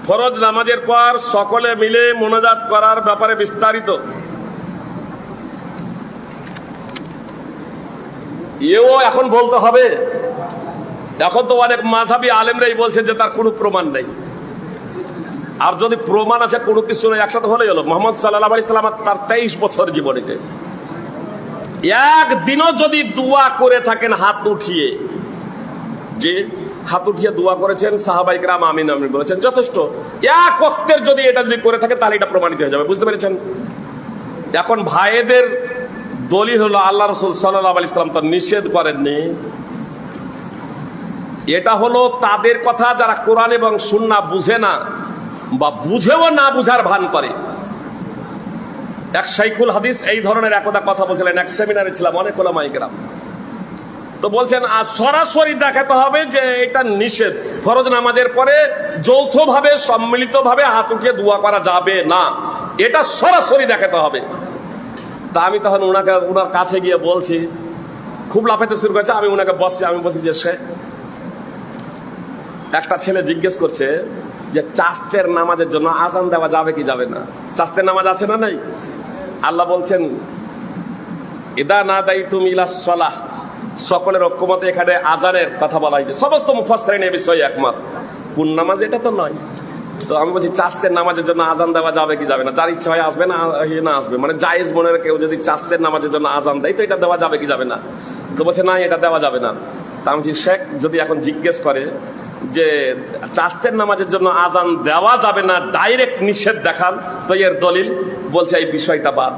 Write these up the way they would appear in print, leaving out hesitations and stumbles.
ফরজ নামাজের পর সকলে মিলে মোনাজাত করার ব্যাপারে বিস্তারিত। এও এখন বলতে হবে। এখন তো অনেক মাযহাবী আলেমরাই বলছে যে তার কোনো প্রমাণ নেই। আর যদি প্রমাণ আছে কোনো কিছু নেই, একসাথে হলেই হলো। মুহাম্মদ সাল্লাল্লাহু আলাইহি সাল্লাম তার 23 বছর জীবনীতে একদিনও যদি দোয়া করে থাকেন হাত উঠিয়ে, যে হাত উঠিয়ে দোয়া করেছেন, সাহাবায়ে কেরাম আমিন আমিন বলেছেন, যথেষ্ট। এক ওয়াক্তের যদি এটা যদি করে থাকে তাহলে এটা প্রমাণিত হয়ে যাবে। বুঝতে পেরেছেন? এখন ভাইদের দলিল হলো আল্লাহ রাসূল সাল্লাল্লাহু আলাইহি সাল্লাম তো নিষেধ করেননি। এটা হলো তাদের কথা যারা কোরআন এবং সুন্নাহ বুঝে না বা বুঝেও না বুঝার ভান করে। এক শাইখুল হাদিস এই ধরনের একদা কথা বলছিলেন, এক সেমিনারে ছিলাম, অনেক ওলামায়ে কেরাম। তো বলছেন সরাসরি দেখাতে হবে যে এটা নিষেধ, ফরজ নামাজের পরে যৌথভাবে সম্মিলিতভাবে হাত উঠিয়ে দোয়া করা যাবে না, এটা সরাসরি দেখাতে হবে। তা আমি তখন ওনার কাছে গিয়ে বলছি, খুব লাফাইতে শুরু করেছে। আমি ওনাকে বসছি, আমি বলছি যে সে একটা ছেলে জিজ্ঞেস করছে যে চাস্তের নামাজের জন্য আজান দেওয়া যাবে কি যাবে না। চাস্তের নামাজ আছে না নাই? আল্লাহ বলছেন ইদা নাদাইতুম ইলাস সালাহ, সকলের ঐক্যমতে এখানে আজানের কথা বলা হয়েছে। সমস্ত মুফাসসিরিন এই বিষয়ে একমত। কোন নামাজ এটা তো নয়। তো আমি বলছি চাস্তের নামাজের জন্য আজান দেওয়া যাবে কি যাবে না, যার ইচ্ছা হয় আসবে, না আসবে, মানে জায়েজ মনে কেউ যদি চাস্তের নামাজের জন্য আজান দেয় তো এটা দেওয়া যাবে কি যাবে না। তো বলছে না, এটা দেওয়া যাবে না। তা আমি বলছি শেখ যদি এখন জিজ্ঞেস করে যে চাস্তের নামাজের জন্য আজান দেওয়া যাবে না, ডাইরেক্ট নিষেধ দেখান, তো এর দলিল বলছে এই বিষয়টা বাদ।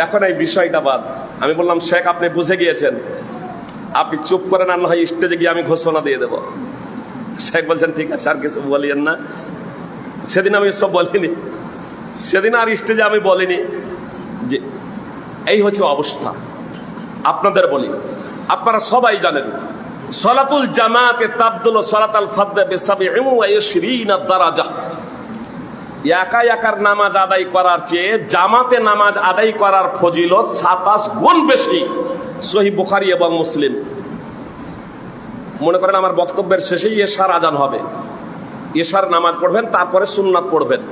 এখন এই বিষয়টা বাদ। আমি বললাম শেখ আপনি বুঝে গিয়েছেন, আপনি চুপ করেন, আর না হয় স্টেজে গিয়ে আমি ঘোষণা দিয়ে দেব। শেখ বলছেন ঠিক আছে, আর কিছু বলিয়েন না। সেদিন আমি সব বলিনি, সেদিন আর স্টেজে আমি বলিনি যে এই হচ্ছে অবস্থা। আপনাদের বলি, আপনারা সবাই জানেন সলাতুল জামাতে তাবদুল সলাতাল ফাদে বে 27 দারাজা। একা একার নামাজ আদায় করার চেয়ে জামাতে নামাজ আদায় করার ফজিলত 27 গুণ বেশি। সহিহ বুখারী এবং মুসলিম। মনে করেন আমার বক্তব্যের শেষেই এশার আজান হবে, এশার নামাজ পড়বেন, তারপরে সুন্নাত পড়বেন।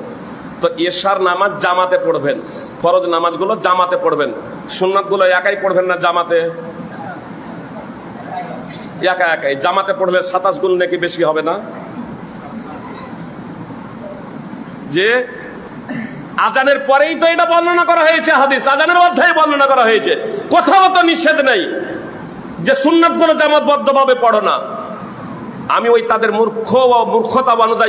তো এশার নামাজ জামাতে পড়বেন, ফরজ নামাজগুলো জামাতে পড়বেন, সুন্নাতগুলো একাই পড়বেন না জামাতে, একা একাই। জামাতে পড়লে 27 গুণ নাকি বেশি হবে না? যে আজানের পরেই তো এটা বর্ণনা করা হয়েছে, হাদিস আজানের অধ্যায়ে বর্ণনা করা হয়েছে। কোথাও তো নিষেধ নেই যে সুন্নাতগুলো জামাতবদ্ধভাবে পড়ো না। আমি ওই তাদের মূর্খতা অনুযায়ী